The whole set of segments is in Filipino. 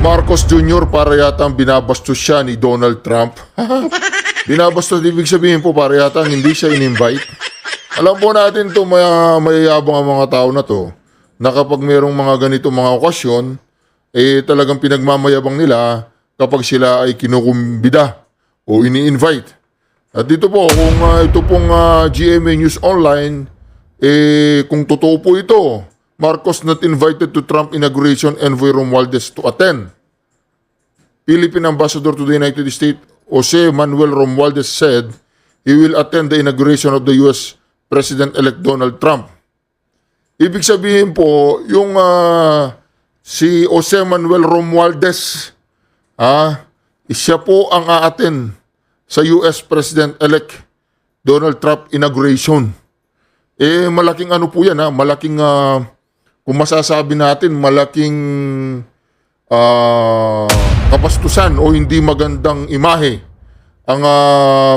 Marcos Jr. para yata binabastos siya ni Donald Trump. Binabastos, ibig sabihin po para yata hindi siya in-invite. Alam po natin to, mayayabang ang mga tao na to, na kapag mayroong mga ganito mga okasyon, talagang pinagmamayabang nila kapag sila ay kinukumbida o ini-invite. At dito po, kung ito pong GMA News Online, kung totoo po ito, Marcos not invited to Trump inauguration, envoy Romualdez to attend. Philippine Ambassador to the United States, Jose Manuel Romualdez said he will attend the inauguration of the U.S. President-elect Donald Trump. Ibig sabihin po, yung si Jose Manuel Romualdez, siya po ang a-attend sa U.S. President-elect Donald Trump inauguration. Malaking ano po yan, malaking, kung masasabi natin, malaking kapastusan o hindi magandang imahe ang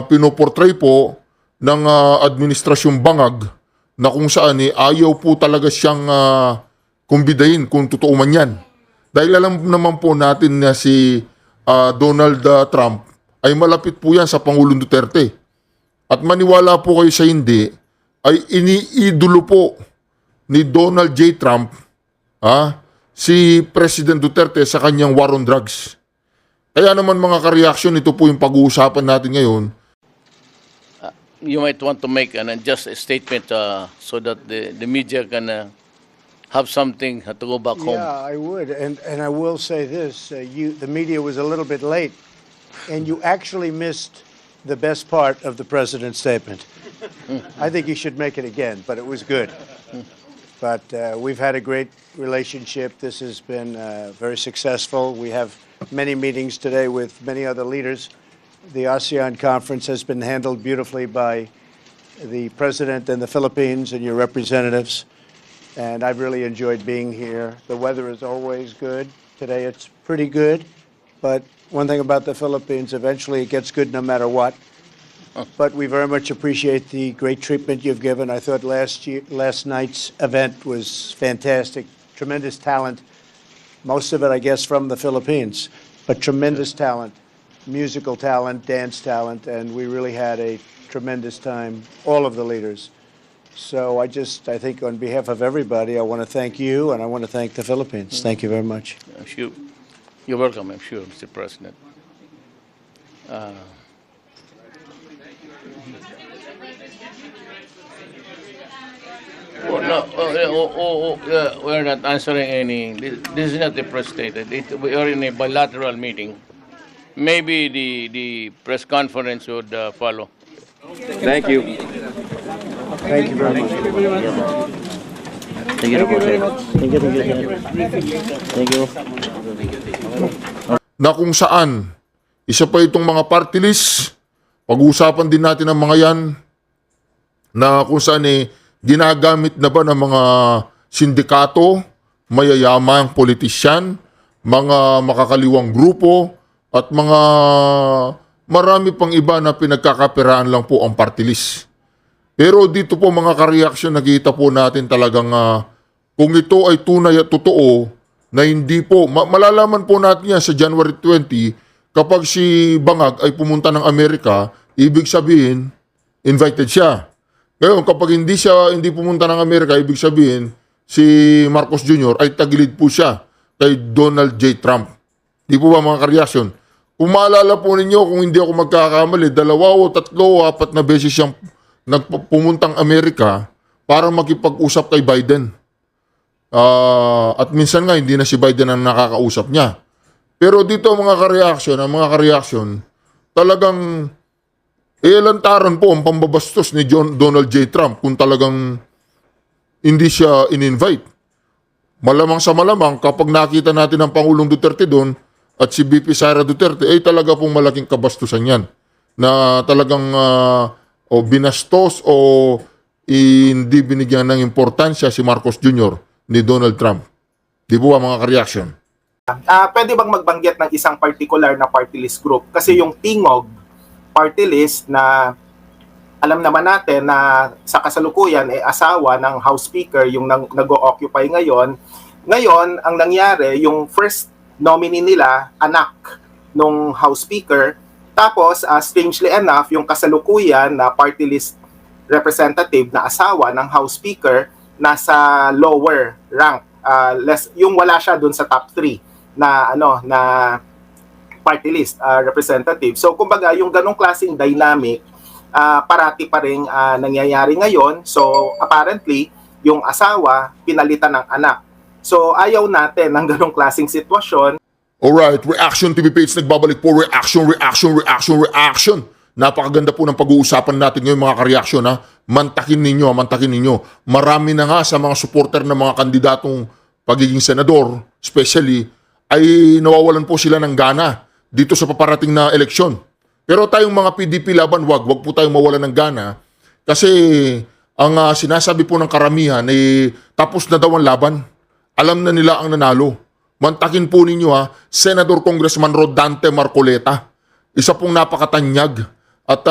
pinoportray po ng administrasyong bangag na kung saan ayaw po talaga siyang kumbidahin kung totoo man yan. Dahil alam naman po natin na si Donald Trump ay malapit po yan sa Pangulong Duterte. At maniwala po kayo sa hindi, ay iniidolo po ni Donald J. Trump si President Duterte sa kanyang war on drugs. Kaya naman mga ka-reaction, ito po yung pag-uusapan natin ngayon. You might want to make just a statement so that the media can have something to go back home. Yeah, I would, and I will say this: the media was a little bit late, and you actually missed the best part of the president's statement. I think you should make it again, but it was good. But we've had a great relationship. This has been very successful. We have many meetings today with many other leaders. The ASEAN conference has been handled beautifully by the president and the Philippines and your representatives. And I've really enjoyed being here. The weather is always good. Today it's pretty good. But one thing about the Philippines, eventually it gets good no matter what. But we very much appreciate the great treatment you've given. I thought last night's event was fantastic. Tremendous talent. Most of it, I guess, from the Philippines. But tremendous talent. Musical talent, dance talent, and we really had a tremendous time, all of the leaders. So I think on behalf of everybody, I want to thank you and I want to thank the Philippines. Thank you very much. You're welcome, I'm sure, Mr. President. We're not answering any. This is not a press statement. We are in a bilateral meeting. Maybe the press conference would follow. Thank you. Thank you very much. Thank you po, sir. Thank you. Thank you. Na kung saan, isa pa itong mga party list, pag-uusapan din natin ang mga yan, na kung saan ginagamit na ba ng mga sindikato, mayayamang politisyan, mga makakaliwang grupo, at mga marami pang iba na pinagkakapiraan lang po ang party list. Pero dito po mga ka-reaction, nakita po natin talagang kung ito ay tunay at totoo, na hindi po, malalaman po natin yan sa January 20, kapag si Bangag ay pumunta ng Amerika, ibig sabihin, invited siya. Ngayon, kapag hindi pumunta ng Amerika, ibig sabihin, si Marcos Jr. ay tagilid po siya kay Donald J. Trump. Di po ba mga ka-reaction? Kung maalala po ninyo, kung hindi ako magkakamali, 2 o 3 o 4 na beses siyang pumuntang Amerika para makipag-usap kay Biden. At minsan nga, hindi na si Biden ang nakakausap niya. Pero dito ang mga ka-reaction, talagang lantaran po ang pambabastos ni Donald J. Trump kung talagang hindi siya in-invite. Malamang sa malamang, kapag nakita natin ang Pangulong Duterte doon, at si BP Sara Duterte, talaga pong malaking kabastusan yan. Na talagang binastos o hindi binigyan ng importansya si Marcos Jr. ni Donald Trump. Di po ba mga ka-reaction? Pwede bang magbanggit ng isang particular na party list group? Kasi yung Tingog party list na alam naman natin na sa kasalukuyan asawa ng House Speaker yung nag-o-occupy ngayon. Ngayon, ang nangyari, yung first nominee nila, anak nung House Speaker. Tapos, strangely enough, yung kasalukuyan na party list representative na asawa ng House Speaker nasa lower rank. Yung wala siya dun sa top 3 na na party list representative. So kumbaga yung ganong klaseng dynamic parati pa ring nangyayari ngayon. So apparently yung asawa pinalitan ng anak. So ayaw natin ng ganong klaseng sitwasyon. Alright, Reaction TV page nagbabalik po. Reaction. Napakaganda po ng pag-uusapan natin ngayon mga ka-reaction ha. Mantakin ninyo. Marami na nga sa mga supporter ng mga kandidatong pagiging senador, especially, ay nawawalan po sila ng gana dito sa paparating na eleksyon. Pero tayong mga PDP laban, wag po tayong mawalan ng gana kasi ang sinasabi po ng karamihan ay tapos na daw ang laban. Alam na nila ang nanalo. Mantakin po ninyo ha, Senador Congressman Rodante Marcoleta. Isa pong napakatanyag at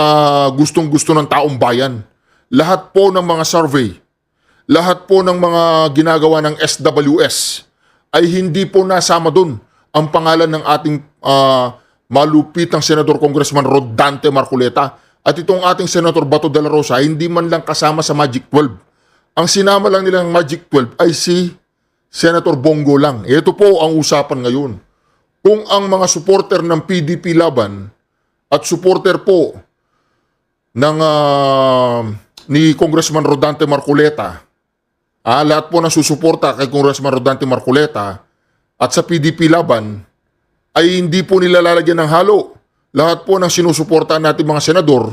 gustong-gusto ng taong bayan. Lahat po ng mga survey, lahat po ng mga ginagawa ng SWS ay hindi po nasama dun ang pangalan ng ating malupitang Senador Congressman Rodante Marcoleta. At itong ating Senator Bato de la Rosa hindi man lang kasama sa Magic 12. Ang sinama lang nilang Magic 12 ay si Senator Bongo lang. Ito po ang usapan ngayon. Kung ang mga supporter ng PDP laban at supporter po ng ni Congressman Rodante Marcoleta, lahat po na susuporta kay Congressman Rodante Marcoleta at sa PDP laban ay hindi po nila lalagyan ng halo. Lahat po ng sinusuportahan natin mga senador,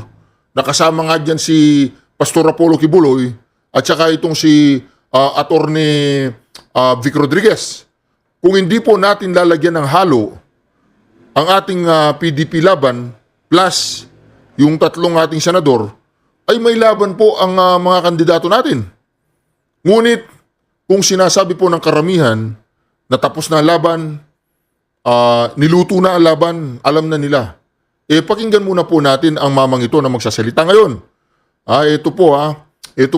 nakasama nga dyan si Pastor Apollo Kibuloy at saka itong si Attorney Vic Rodriguez. Kung hindi po natin lalagyan ng halo ang ating PDP laban plus yung tatlong ating senador, ay may laban po ang mga kandidato natin. Ngunit, kung sinasabi po ng karamihan na tapos na ang laban, niluto na ang laban, alam na nila. Pakinggan muna po natin ang mamang ito na magsasalita ngayon. Ito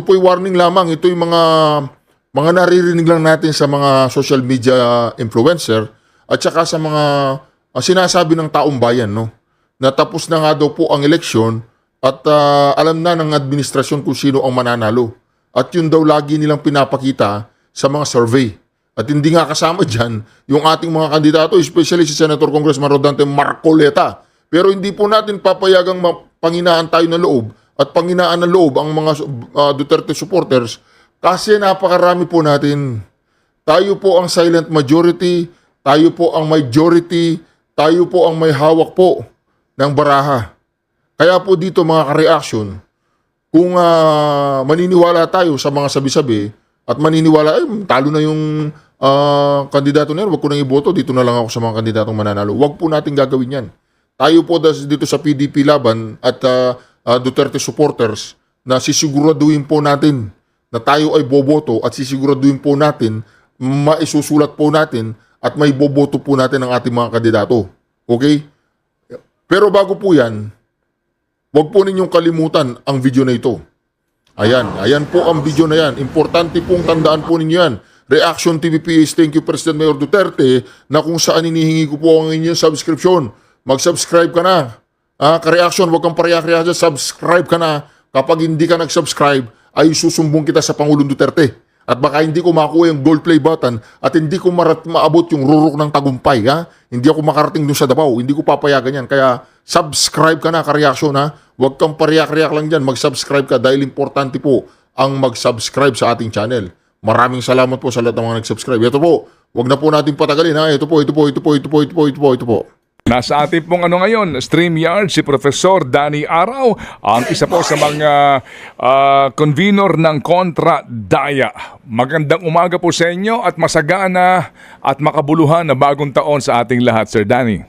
po yung warning lamang. Ito yung mga naririnig lang natin sa mga social media influencer at saka sa mga sinasabi ng taong bayan, no? Na tapos na nga daw po ang eleksyon at alam na ng administrasyon kung sino ang mananalo. At yun daw lagi nilang pinapakita sa mga survey. At hindi nga kasama dyan yung ating mga kandidato, especially si Senator Congressman Rodante Marcoleta. Pero hindi po natin papayagang panginaan tayo ng loob at panginaan ng loob ang mga Duterte supporters kasi napakarami po natin. Tayo po ang silent majority, tayo po ang majority, tayo po ang may hawak po ng baraha. Kaya po dito mga ka-reaction, kung maniniwala tayo sa mga sabi-sabi at maniniwala, talo na yung kandidato na yan, wag ko nang iboto, dito na lang ako sa mga kandidatong mananalo. Wag po natin gagawin yan. Tayo po dito sa PDP laban at Duterte supporters na sisiguraduhin po natin na tayo ay boboto at sisiguraduhin po natin, maisusulat po natin at may boboto po natin ang ating mga kandidato. Okay? Pero bago po yan, huwag po ninyong kalimutan ang video na ito. Ayan po ang video na yan. Importante pong tandaan po ninyo yan. Reaction TV PH, thank you President Mayor Duterte, na kung saan inihingi ko po ang inyong subscription. Mag-subscribe ka na. Ka-reaction, huwag kang pareha-reaction, subscribe ka na. Kapag hindi ka nag-subscribe, ay susumbong kita sa Pangulong Duterte. At baka hindi ko makuha yung gold play button at hindi ko maabot yung rurok ng tagumpay. Hindi ako makarating dun sa Davao. Hindi ko papayagan yan. Kaya subscribe ka na, ka-reaction ha. Huwag kang pareha-react lang dyan. Mag-subscribe ka dahil importante po ang mag-subscribe sa ating channel. Maraming salamat po sa lahat ng mga nag-subscribe. Ito po, huwag na po natin patagalin ha. Ito po. Nasa ating pong ngayon, StreamYard, si Professor Danny Araw, ang isa po sa mga convener ng Kontra Daya. Magandang umaga po sa inyo at masagana at makabuluhan na bagong taon sa ating lahat, Sir Danny.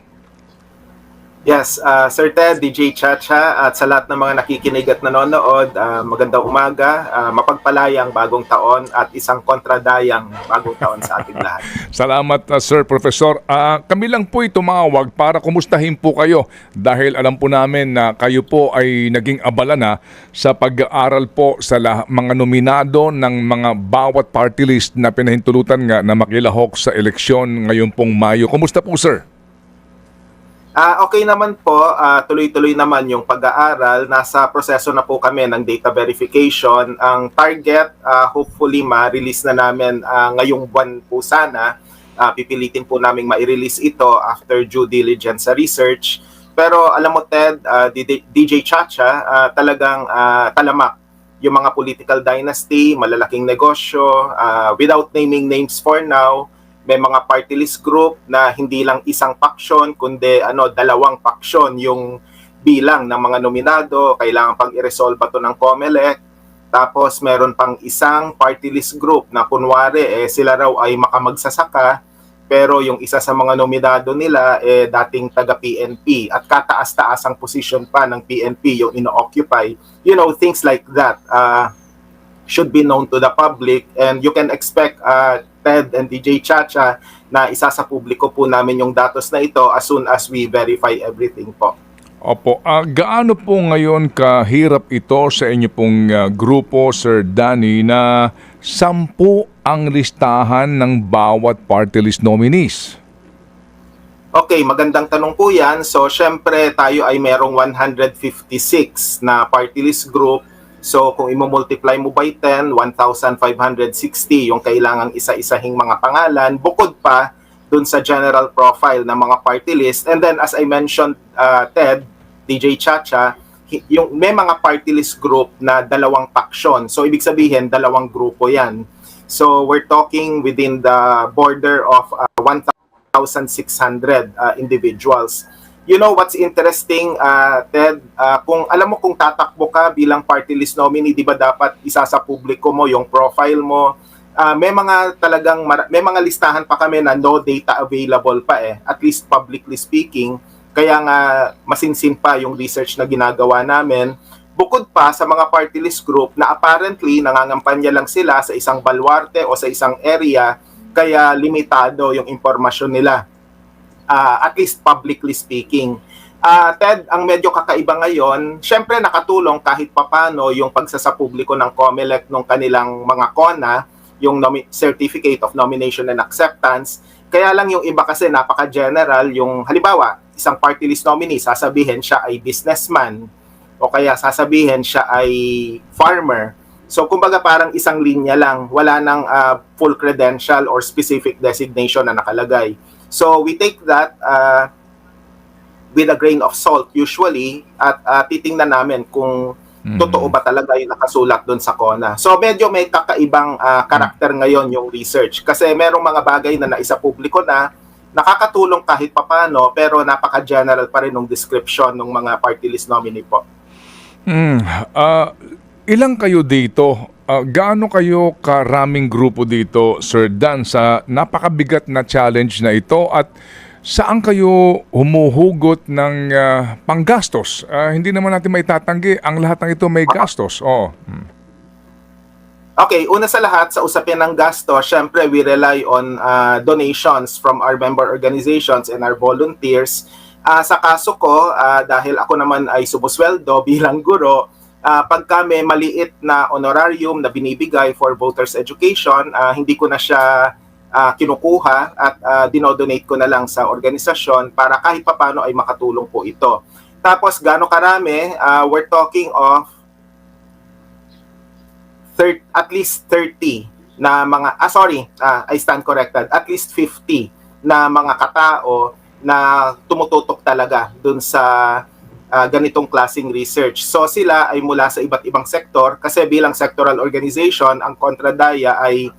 Yes, Sir Ted, DJ Chacha, at sa lahat ng mga nakikinig at nanonood, magandang umaga, mapagpalayang bagong taon at isang kontradayang bagong taon sa ating lahat. Salamat, Sir Professor. Kami lang po'y tumawag para kumustahin po kayo dahil alam po namin na kayo po ay naging abala na sa pag-aaral po sa mga nominado ng mga bawat party list na pinahintulutan nga na makilahok sa eleksyon ngayon pong Mayo. Kumusta po, sir? Okay naman po, tuloy-tuloy naman yung pag-aaral. Nasa proseso na po kami ng data verification. Ang target, hopefully ma-release na namin ngayong buwan po sana. Pipilitin po namin ma-release ito after due diligence sa research. Pero alam mo Ted, DJ Chacha, talagang talamak yung mga political dynasty, malalaking negosyo, without naming names for now. May mga party list group na hindi lang isang paksyon, kundi dalawang paksyon yung bilang ng mga nominado. Kailangan pang i-resolve ito ng COMELEC. Tapos meron pang isang party list group na kunwari sila raw ay makamagsasaka, pero yung isa sa mga nominado nila dating taga-PNP at kataas-taas ang position pa ng PNP yung ino-occupy. You know, things like that should be known to the public, and you can expect Ted and DJ Chacha na isa sa publiko po namin yung datos na ito as soon as we verify everything po. Opo. Gaano po ngayon kahirap ito sa inyo pong grupo, Sir Danny, na 10 ang listahan ng bawat party list nominees? Okay, magandang tanong po yan. So, syempre tayo ay merong 156 na party list group. So kung i-multiply mo by 10, 1,560 yung kailangang isa-isahing mga pangalan, bukod pa dun sa general profile ng mga party list. And then as I mentioned, Ted, DJ Chacha, may mga party list group na dalawang paksyon. So ibig sabihin, dalawang grupo yan. So we're talking within the border of 1,600 individuals. You know what's interesting, Ted? Kung alam mo kung tatakbo ka bilang party list nominee, di ba dapat isa sa publiko mo yung profile mo? May mga listahan pa kami na no data available pa at least publicly speaking. Kaya nga masinsin pa yung research na ginagawa namin. Bukod pa sa mga party list group na apparently nangangampanya lang sila sa isang baluarte o sa isang area, kaya limitado yung impormasyon nila. At least publicly speaking. Ted, ang medyo kakaiba ngayon, syempre nakatulong kahit papano yung pagsasapubliko ng COMELEC ng kanilang mga CONA, yung Certificate of Nomination and Acceptance. Kaya lang yung iba kasi napaka-general, yung halimbawa, isang party list nominee, sasabihin siya ay businessman o kaya sasabihin siya ay farmer. So kumbaga parang isang linya lang, wala nang full credential or specific designation na nakalagay. So we take that with a grain of salt usually at titingnan namin kung totoo ba talaga yung nakasulat doon sa CONA. So medyo may kakaibang karakter ngayon yung research kasi merong mga bagay na naisapubliko na nakakatulong kahit papano pero napaka-general pa rin ng description ng mga party list nominee po. Ilang kayo dito? Gaano kayo karaming grupo dito, Sir Dan, sa napakabigat na challenge na ito at saan kayo humuhugot ng panggastos? Hindi naman natin maitatanggi, ang lahat ng ito may gastos. Okay, una sa lahat, sa usapin ng gastos, syempre we rely on donations from our member organizations and our volunteers. Sa kaso ko, dahil ako naman ay sumusweldo bilang guro, pagka may maliit na honorarium na binibigay for voters education, hindi ko na siya kinukuha at dinodonate ko na lang sa organisasyon para kahit papano ay makatulong po ito. Tapos gaano karami, we're talking of at least 30 na mga, I stand corrected, at least 50 na mga katao na tumututok talaga dun sa ganitong klaseng research. So sila ay mula sa iba't ibang sektor kasi bilang sectoral organization, ang Kontradaya ay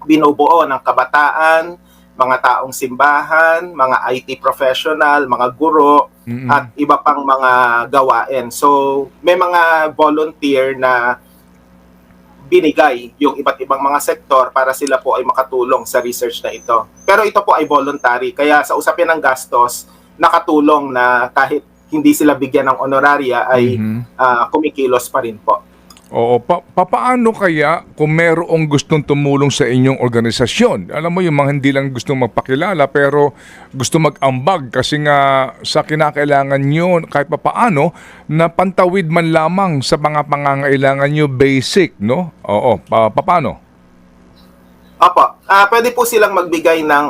binubuo ng kabataan, mga taong simbahan, mga IT professional, mga guro, at iba pang mga gawain. So may mga volunteer na binigay yung iba't ibang mga sektor para sila po ay makatulong sa research na ito. Pero ito po ay voluntary, kaya sa usapin ng gastos, nakatulong na kahit hindi sila bigyan ng honoraria ay kumikilos pa rin po. Oo, papaano kaya kung merong gustong tumulong sa inyong organisasyon? Alam mo yung mga hindi lang gustong magpakilala pero gusto mag-ambag kasi nga sa kinakailangan nyo kahit papaano na pantawid man lamang sa mga pangangailangan nyo basic, no? Oo, papaano? Opo, pwede po silang magbigay ng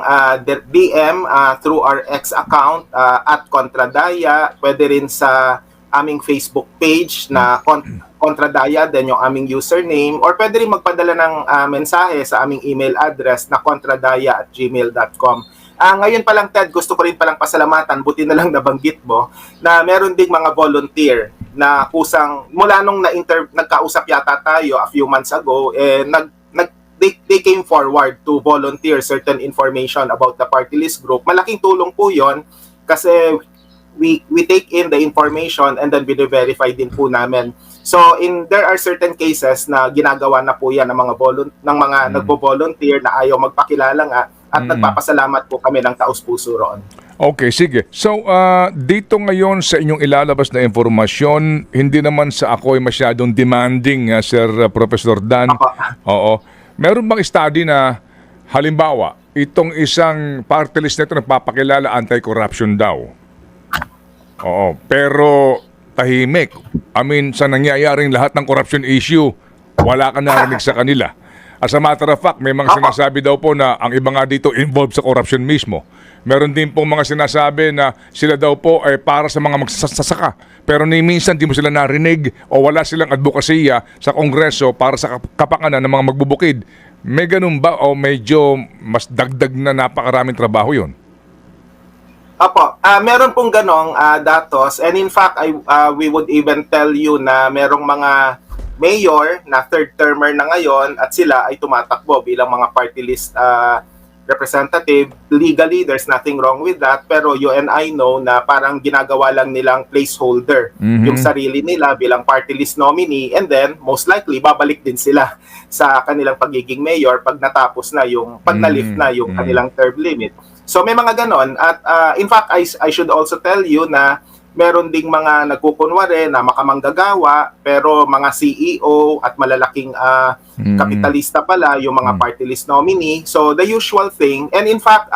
DM through our X account at Contradaya, pwede rin sa aming Facebook page na Contradaya, then yung aming username, or pwede rin magpadala ng mensahe sa aming email address na contradaya@gmail.com. Ngayon pa lang, Ted, gusto ko rin palang pasalamatan, buti na lang nabanggit mo, na meron ding mga volunteer na kusang, mula nung nagkausap yata tayo a few months ago, they came forward to volunteer certain information about the party list group. Malaking tulong po yon kasi we take in the information and then verify din po namin. So there are certain cases na ginagawa na po yan ng mga nagbo-volunteer na ayaw magpakilala nga at nagpapasalamat po kami ng taus-puso roon. Okay, sige. So, dito ngayon sa inyong ilalabas na informasyon, hindi naman sa ako ay masyadong demanding, Sir Professor Dan. Oo. Meron bang study na, halimbawa, itong isang party list na ito nagpapakilala anti-corruption daw? Oo. Pero tahimik. I mean, sa nangyayaring lahat ng corruption issue, wala ka narinig sa kanila. As a matter of fact, may mga sinasabi daw po na ang iba nga dito involved sa corruption mismo. Meron din po mga sinasabi na sila daw po ay para sa mga magsasaka. Pero ni minsan di mo sila narinig o wala silang advokasya sa Kongreso para sa kapakanan ng mga magbubukid. May ganun ba o medyo mas dagdag na napakaraming trabaho yon? Apo, meron pong ganong datos, and in fact we would even tell you na merong mga mayor na third termer na ngayon at sila ay tumatakbo bilang mga party list representative. Legally, there's nothing wrong with that, pero you and I know na parang ginagawa lang nilang placeholder yung sarili nila bilang party list nominee, and then most likely babalik din sila sa kanilang pagiging mayor pag natapos na yung pag na-lift na yung kanilang term limit. So may mga ganon at in fact I should also tell you na meron ding mga nagkukunwari na makamanggagawa pero mga CEO at malalaking kapitalista pala yung mga party list nominee. So the usual thing, and in fact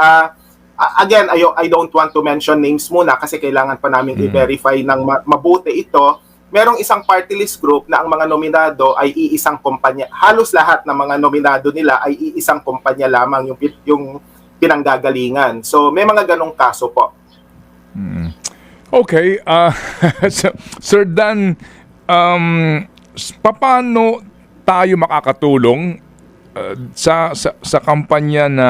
again I don't want to mention names muna kasi kailangan pa namin i-verify ng mabuti ito. Merong isang party list group na ang mga nominado ay iisang kumpanya. Halos lahat ng mga nominado nila ay iisang kumpanya lamang yung pinanggagalingan. So may mga ganong kaso po. Okay, Sir Dan, paano tayo makakatulong sa kampanya na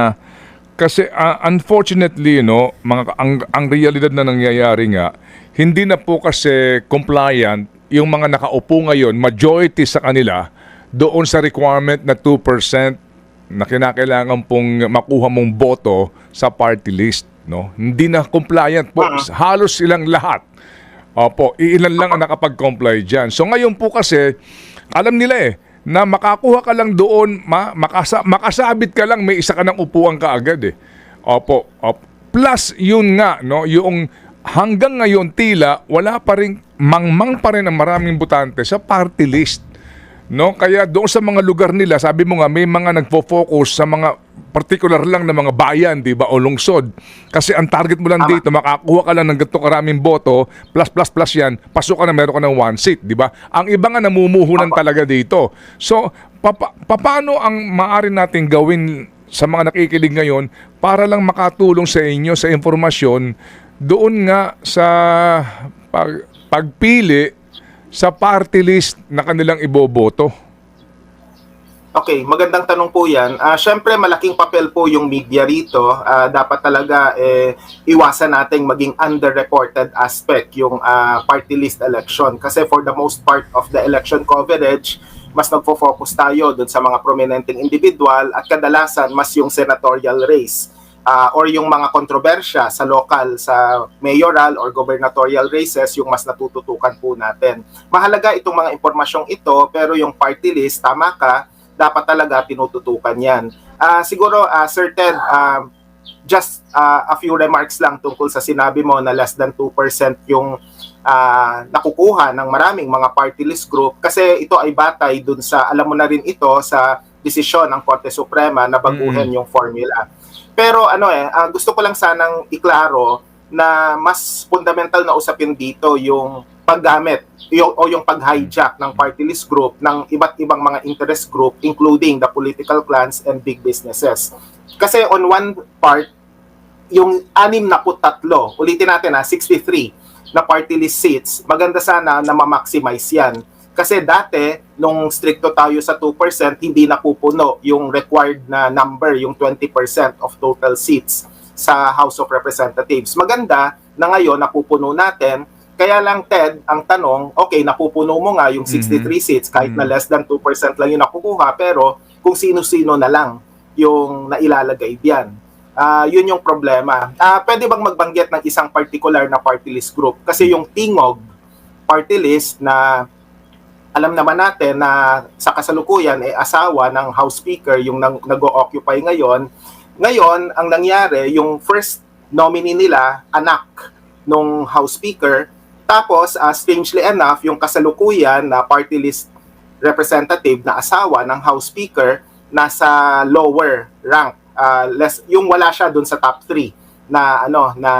kasi unfortunately, ang realidad na nangyayari nga, hindi na po kasi compliant yung mga nakaupo ngayon, majority sa kanila doon sa requirement na 2% na kinakailangan pong makuha mong boto sa party list, no? Hindi na compliant po. Halos silang lahat. Opo, ilan lang ang nakapag-comply dyan. So ngayon po kasi, alam nila na makakuha ka lang doon, makasabit ka lang, may isa ka ng upuan kaagad Opo. Plus yun nga, no, yung hanggang ngayon tila, wala pa rin, mangmang pa rin ang maraming botante sa party list. No, kaya doon sa mga lugar nila, sabi mo nga may mga nagfo-focus sa mga particular lang na mga bayan, 'di ba, o lungsod. Kasi ang target mo lang dito, makakuha ka lang ng ganito karaming boto, plus yan, pasok ka na meron ka ng one seat, 'di ba? Ang iba nga namumuhunan talaga dito. So, paano ang maaari nating gawin sa mga nakikinig ngayon para lang makatulong sa inyo sa informasyon doon nga sa pagpili sa party list na kanilang iboboto? Okay, magandang tanong po yan. Siyempre, malaking papel po yung media rito. Dapat talaga iwasan nating maging underreported aspect yung party list election. Kasi for the most part of the election coverage, mas nagfo-focus tayo dun sa mga prominenteng individual at kadalasan mas yung senatorial race. Or yung mga kontrobersya sa local, sa mayoral or gubernatorial races, yung mas natututukan po natin. Mahalaga itong mga impormasyong ito, pero yung party list, tama ka, dapat talaga tinututukan yan. Siguro, Sir Ted, just a few remarks lang tungkol sa sinabi mo na less than 2% yung nakukuha ng maraming mga party list group, kasi ito ay batay dun sa, alam mo na rin ito, sa desisyon ng Korte Suprema na baguhin yung formula. Pero gusto ko lang sanang iklaro na mas fundamental na usapin dito yung paggamit o yung pag-hijack ng party list group ng iba't ibang mga interest group, including the political clans and big businesses. Kasi on one part, yung 63, ulitin natin 63 na party list seats, maganda sana na ma-maximize yan. Kasi dati, nung stricto tayo sa 2%, hindi napupuno yung required na number, yung 20% of total seats sa House of Representatives. Maganda na ngayon napupuno natin. Kaya lang, Ted, ang tanong, okay, napupuno mo nga yung 63 seats, kahit na less than 2% lang yung nakukuha, pero kung sino-sino na lang yung nailalagay diyan. Yun yung problema. Pwede bang magbanggit ng isang particular na party list group? Kasi yung Tingog party list na alam naman natin na sa kasalukuyan ay asawa ng House Speaker, yung nag-o-occupy ngayon. Ngayon, ang nangyari, yung first nominee nila, anak nung House Speaker. Tapos, strangely enough, yung kasalukuyan na party list representative na asawa ng House Speaker nasa lower rank. Yung wala siya dun sa top 3 na na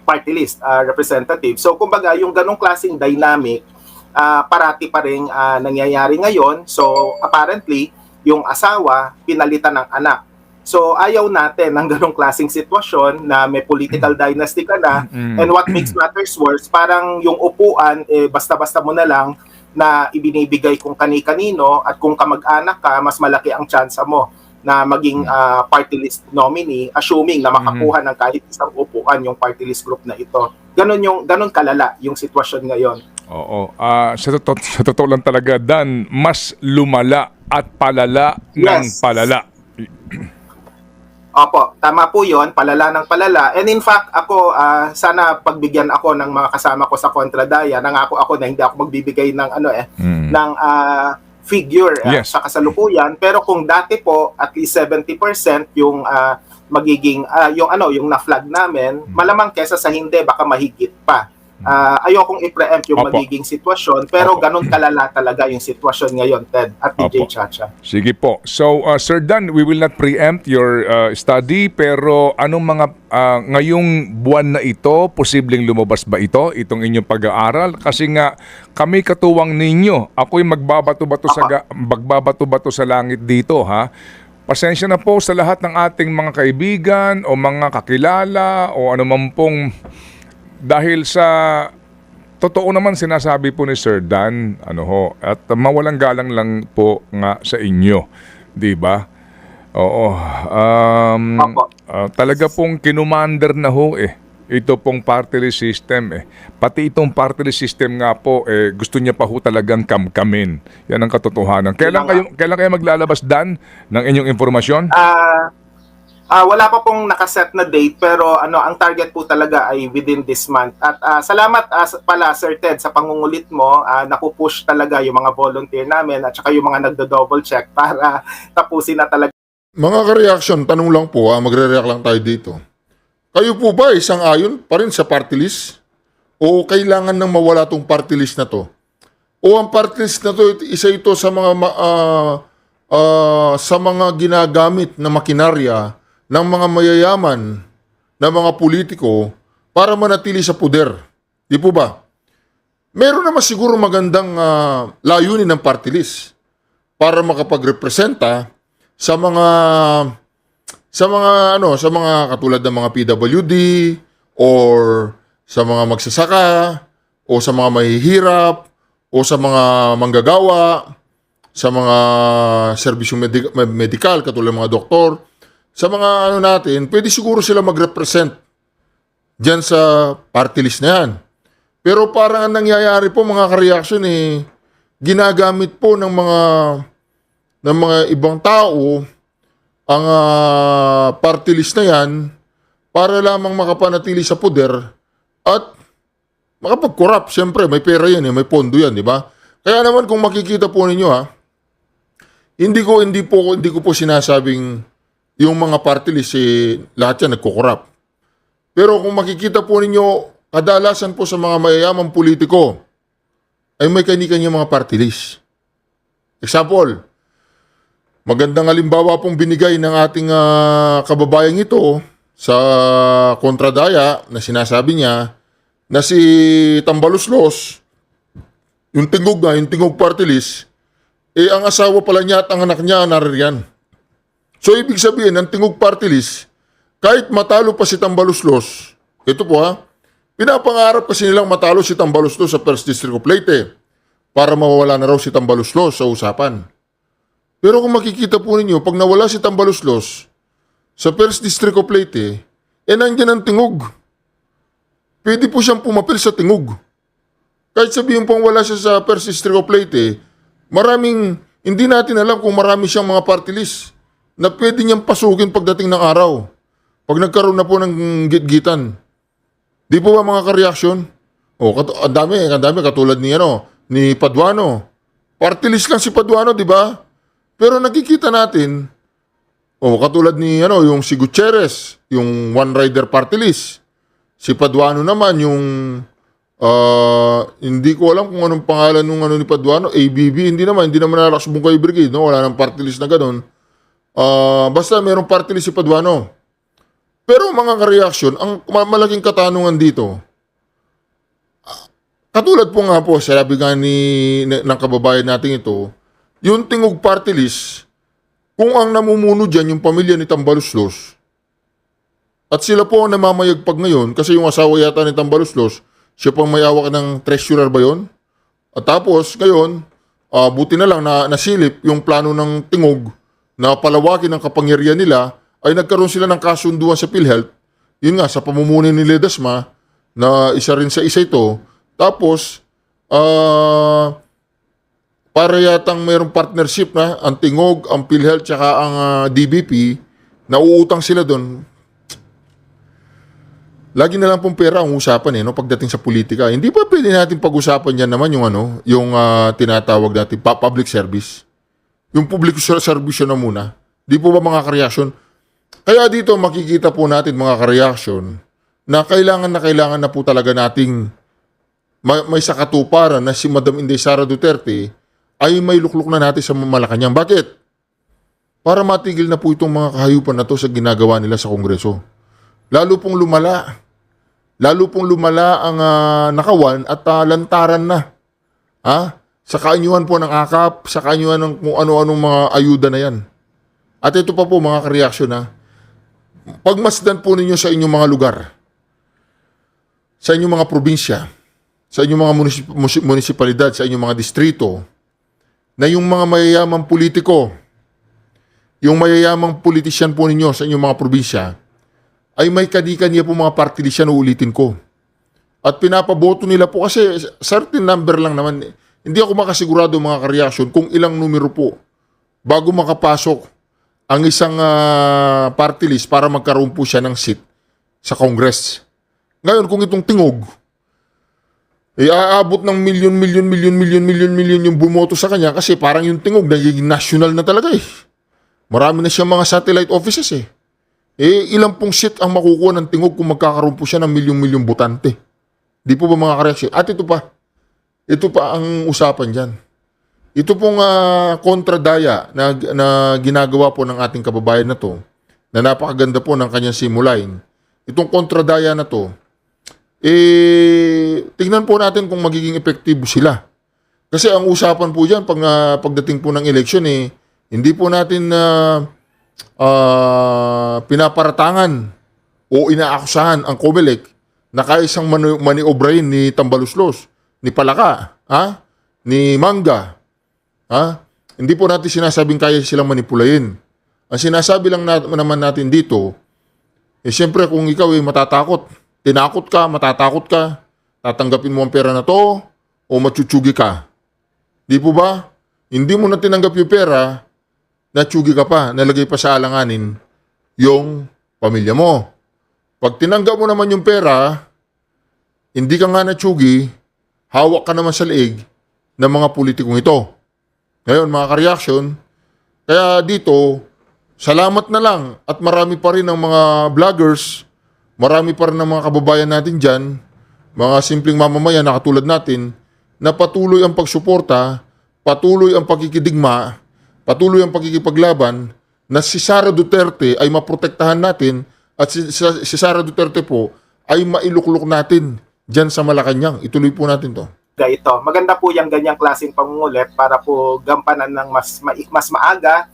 party list representative. So kumbaga yung ganong klaseng dynamic parati pa ring nangyayari ngayon. So apparently yung asawa pinalitan ng anak. So ayaw natin ng ganong klaseng sitwasyon na may political dynasty ka na, and what makes matters worse, parang yung upuan basta-basta mo na lang na ibinibigay kung kani-kanino, at kung kamag-anak ka, mas malaki ang tsansa mo na maging party list nominee, assuming na makakuha ng kahit isang upuan yung party list group na ito. Ganon kalala yung sitwasyon ngayon. Oo. Sa totoo lang talaga, Dan, mas lumala at palala ng palala. Opo, tama po yun, palala ng palala. And in fact, ako, sana pagbigyan ako ng mga kasama ko sa Kontradaya. Nangako ako na hindi ako magbibigay ng ng figure sa kasalukuyan. Pero kung dati po, at least 70% yung magiging, yung na-flag namin, malamang kesa sa hindi, baka mahigit pa. Ayokong i-preempt yung magiging sitwasyon, pero ganun kalala talaga yung sitwasyon ngayon, Ted at DJ Chacha. Sige po. So, Sir Dan, we will not preempt your study, pero anong mga ngayong buwan na ito, posibleng lumabas ba itong inyong pag-aaral? Kasi nga, kami katuwang ninyo. Ako'y magbabato-bato sa langit dito, ha? Pasensya na po sa lahat ng ating mga kaibigan o mga kakilala o anuman pong, dahil sa totoo naman sinasabi po ni Sir Dan, at mawalang galang lang po nga sa inyo, 'di ba? Oo. Talaga pong kinumander na ito pong party list system Pati itong party list system nga po gusto niya pa talagang kamkamin. Yan ang katotohanan. Kailan kayo maglalabas, Dan, ng inyong impormasyon? Wala pa pong nakaset na date, pero ang target po talaga ay within this month. At salamat pala, Sir Ted, sa pangungulit mo. Napupush talaga yung mga volunteer namin at saka yung mga nagdo-double check para tapusin na talaga. Mga ka-reaction, tanong lang po, magre-react lang tayo dito. Kayo po ba isang ayon pa rin sa party list? O kailangan nang mawala tong party list na to? O ang party list na to, isa ito sa mga ginagamit na makinarya ng mga mayayaman na mga politiko para manatili sa puder. Di po ba? Meron naman siguro magandang layunin ng party list para makapagrepresenta sa mga katulad ng mga PWD or sa mga magsasaka o sa mga mahihirap o sa mga manggagawa, sa mga serbisyong medikal katulad ng mga doktor. Sa mga natin, pwede siguro sila mag-represent dyan sa party list na yan. Pero parang ang nangyayari po mga ka-reaction ginagamit po ng mga ibang tao ang party list na yan para lamang makapanatili sa poder at makapag-corrupt. Siyempre, may pera yan, may pondo yan, di ba? Kaya naman kung makikita po ninyo hindi ko po sinasabing yung mga party list, lahat yan nagkukurap. Pero kung makikita po ninyo, kadalasan po sa mga mayayamang politiko, ay may kani-kanya mga party list. Example, magandang halimbawa pong binigay ng ating kababayang ito sa kontradaya na sinasabi niya na si Tambaluslos, yung tingog party list, ang asawa pala niya at ang anak niya naririyan. So, ibig sabihin, ng tingog party list, kahit matalo pa si Tambaluslos, ito po pinapangarap kasi nilang matalo si Tambaluslos sa 1st District of Leyte para mawawala na raw si Tambaluslos sa usapan. Pero kung makikita po ninyo, pag nawala si Tambaluslos sa 1st District of Leyte, nandiyan ang tingog. Pwede po siyang pumapil sa tingog. Kahit sabihin pong wala siya sa 1st District of Leyte, hindi natin alam kung marami siyang mga party list na pwede niyang pasukin pagdating ng araw. Pag nagkaroon na po ng gitgitan. Di po ba mga ka-reaction? Ang dami katulad ni Paduano. Party list lang si Paduano, di ba? Pero nakikita natin, katulad ni yung si Gutierrez, yung One Rider party list. Si Paduano naman, yung hindi ko alam kung anong pangalan ni Paduano, ABB, hindi naman nalakas Bungkay Brigade, no? Wala nang party list na ganun. Basta mayroong party list si Paduano. Pero mga ka-reaction, ang malaking katanungan dito, katulad po nga po, sabi nga ng kababayan natin ito, yung tingog party list, kung ang namumuno dyan yung pamilya ni Tambaluslos, at sila po ang namamayagpag ngayon, kasi yung asawa yata ni Tambaluslos, siya pang may awak ng treasurer ba yun? At tapos, ngayon, buti na lang na nasilip yung plano ng tingog na palawakin ang kapangyarihan nila, ay nagkaroon sila ng kasunduan sa PhilHealth, yun nga, sa pamumuno ni Ledesma, na isa rin sa isa ito. Tapos, para yatang mayroong partnership na ang tingog, ang PhilHealth, tsaka ang DBP, na uutang sila doon. Lagi na lang pong pera ang usapan pagdating sa politika. Hindi pa pwede natin pag-usapan yan naman yung tinatawag natin public service. Yung public service na muna. Di po ba mga ka-reaction? Kaya dito makikita po natin mga ka-reaction na kailangan na po talaga nating may sakatuparan na si Madam Inday Sara Duterte ay may lukluk na natin sa Malacanang. Bakit? Para matigil na po itong mga kahayupan na to sa ginagawa nila sa Kongreso. Lalo pong lumala ang nakawan at lantaran na. Sa kaanyuan po ng akap, sa kaanyuan ng kung ano-anong mga ayuda na yan. At ito pa po mga ka-reaction pagmasdan po ninyo sa inyong mga lugar, sa inyong mga probinsya, sa inyong mga munisipalidad, sa inyong mga distrito, na yung mga mayayamang politiko, yung mayayamang politisyan po ninyo sa inyong mga probinsya, ay may kani-kaniya po mga party list yan, uulitin ko. At pinapaboto nila po kasi certain number lang naman. Hindi ako makasigurado mga ka-reaction kung ilang numero po bago makapasok ang isang party list para magkaroon po siya ng seat sa Congress. Ngayon, kung itong tingog, aabot ng milyon yung bumoto sa kanya kasi parang yung tingog nagiging national na talaga Marami na siyang mga satellite offices ilang pong seat ang makukuha ng tingog kung magkakaroon po siya ng milyon-milyong botante. Di po ba mga ka-reaction? At ito pa ang usapan dyan. Ito pong kontradaya na ginagawa po ng ating kababayan na to, na napakaganda po ng kanyang simulain. Itong kontradaya na to, tingnan po natin kung magiging epektibo sila. Kasi ang usapan po dyan, pagdating po ng eleksyon, hindi po natin pinaparatangan o inaakusahan ang COMELEC na kaisang maniobrahin ni Tambaluslos, ni Palaka, ni Manga. Hindi po natin sinasabing kaya silang manipulayin. Ang sinasabi lang naman natin dito, siyempre kung ikaw matatakot, matatakot ka, tatanggapin mo ang pera na to, o matsuchugi ka. Di po ba? Hindi mo na tinanggap yung pera, natsugi ka pa, nalagay pa sa alanganin yung pamilya mo. Pag tinanggap mo naman yung pera, hindi ka nga natsugi, hawak ka naman sa leeg ng mga politikong ito. Ngayon, mga ka-reaction, kaya dito, Salamat na lang at marami pa rin ang mga vloggers, marami pa rin ang mga kababayan natin dyan, mga simpleng mamamayan na katulad natin, na patuloy ang pagsuporta, patuloy ang pagkikidigma, patuloy ang pagkikipaglaban, na si Sara Duterte ay maprotektahan natin at si Sara Duterte po ay mailuklok natin dyan sa Malacanang. Ituloy po natin to. Ito. Maganda po yung ganyang klaseng pangungulit para po gampanan ng mas maaga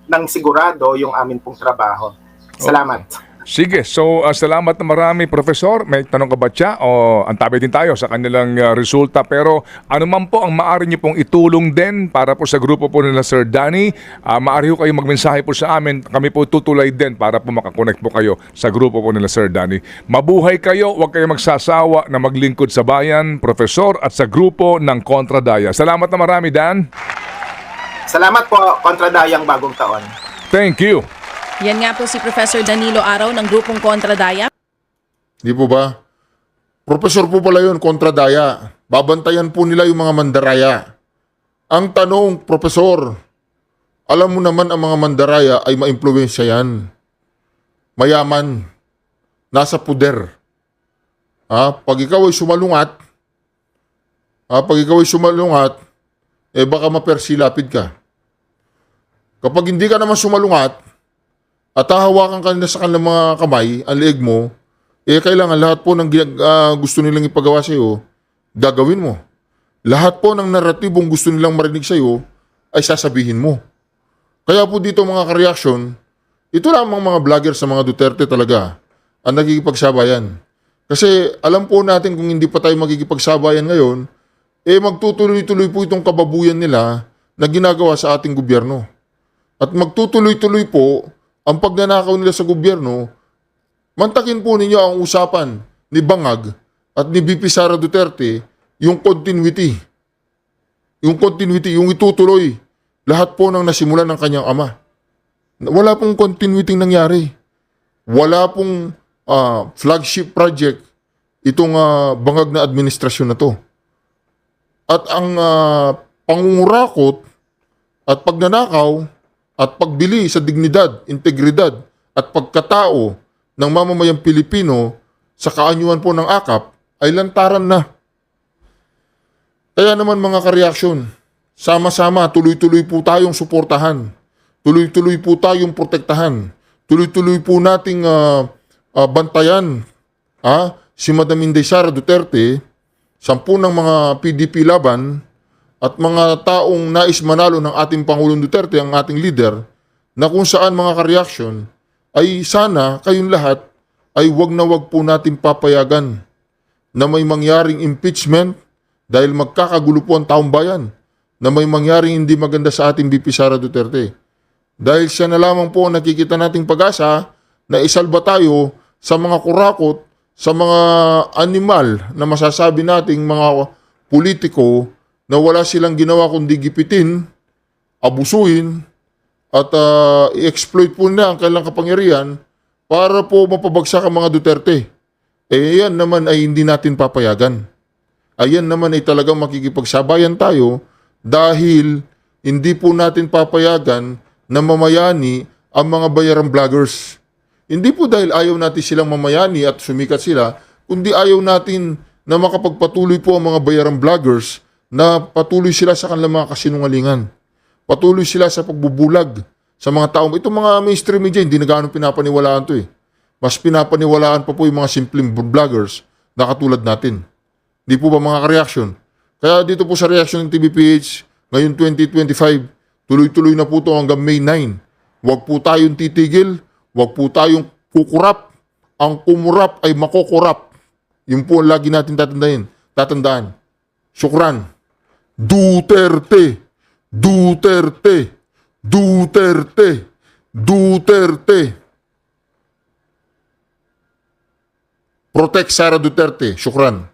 ng sigurado yung amin pong trabaho. Salamat. Sige, so salamat na marami, Professor. May tanong ka ba siya? O antabi din tayo sa kanilang resulta. Pero ano man po ang maaari niyo pong itulong din para po sa grupo po nila Sir Danny. Maaari po kayo magmensahe po sa amin. Kami po tutulay din para po makakonect po kayo sa grupo po nila Sir Danny. Mabuhay kayo, huwag kayo magsasawa na maglingkod sa bayan, Professor, at sa grupo ng Kontra Daya. Salamat na marami, Dan. Salamat po, Kontra Dayang Bagong Taon. Thank you. Yan nga po si Professor Danilo Araw ng grupong Kontra Daya. Di po ba? Profesor po pala yun, Kontra Daya. Babantayan po nila yung mga mandaraya. Ang tanong, Profesor, alam mo naman ang mga mandaraya ay maimpluwensya yan. Mayaman. Nasa puder. Pag ikaw ay sumalungat, baka mapersilapid ka. Kapag hindi ka naman sumalungat, at hahawakan ka nila sa kanilang mga kamay, ang leeg mo, kailangan lahat po ng gusto nilang ipagawa sa iyo, gagawin mo. Lahat po ng naratibong gusto nilang marinig sa iyo, ay sasabihin mo. Kaya po dito mga ka-reaction, ito lamang mga vlogger sa mga Duterte talaga ang nagkikipagsabayan. Kasi alam po natin kung hindi pa tayo magkikipagsabayan ngayon, magtutuloy-tuloy po itong kababuyan nila na ginagawa sa ating gobyerno. At magtutuloy-tuloy po ang pagnanakaw nila sa gobyerno. Mantakin po ninyo ang usapan ni Bangag at ni VP Sara Duterte, yung continuity. Yung itutuloy. Lahat po ng nasimulan ng kanyang ama. Wala pong continuity nangyari. Wala pong flagship project itong Bangag na administrasyon na to. At ang pangungurakot at pagnanakaw at pagbili sa dignidad, integridad at pagkatao ng mamamayang Pilipino sa kaanyuan po ng AKAP ay lantaran na. Kaya naman mga ka-reaksyon, sama-sama tuloy-tuloy po tayong suportahan. Tuloy-tuloy po tayong protektahan. Tuloy-tuloy po nating bantayan si Madam Inday Sara Duterte, 10 ng mga PDP laban, at mga taong nais manalo ng ating Pangulong Duterte, ang ating leader, na kung saan mga ka-reaksyon, ay sana kayong lahat ay wag na wag po natin papayagan na may mangyaring impeachment dahil magkakagulo po ang taong bayan, na may mangyaring hindi maganda sa ating VP Sara Duterte. Dahil siya na lamang po ang nakikita nating pag-asa na isalba tayo sa mga kurakot, sa mga animal na masasabi nating mga politiko na wala silang ginawa kundi gipitin, abusuhin, at i-exploit po na ang kailang kapangyarihan para po mapabagsak ang mga Duterte. Yan naman ay hindi natin papayagan. Ayan naman ay talagang makikipagsabayan tayo dahil hindi po natin papayagan na mamayani ang mga bayarang vloggers. Hindi po dahil ayaw natin silang mamayani at sumikat sila, kundi ayaw natin na makapagpatuloy po ang mga bayarang vloggers na patuloy sila sa kanilang mga kasinungalingan. Patuloy sila sa pagbubulag sa mga taong. Itong mga mainstream media, hindi na gaano pinapaniwalaan to eh. Mas pinapaniwalaan pa po yung mga simpleng vloggers na katulad natin. Di po ba mga ka-reaction? Kaya dito po sa reaction ng TVPH, ngayon 2025, tuloy-tuloy na po ito hanggang May 9. Huwag po tayong titigil, huwag po tayong kukurap. Ang kumurap ay makukurap. Yun po ang lagi natin tatandaan. Syukran. Duterte. Duterte. Duterte. Duterte. Protect Sara Duterte. Syukran.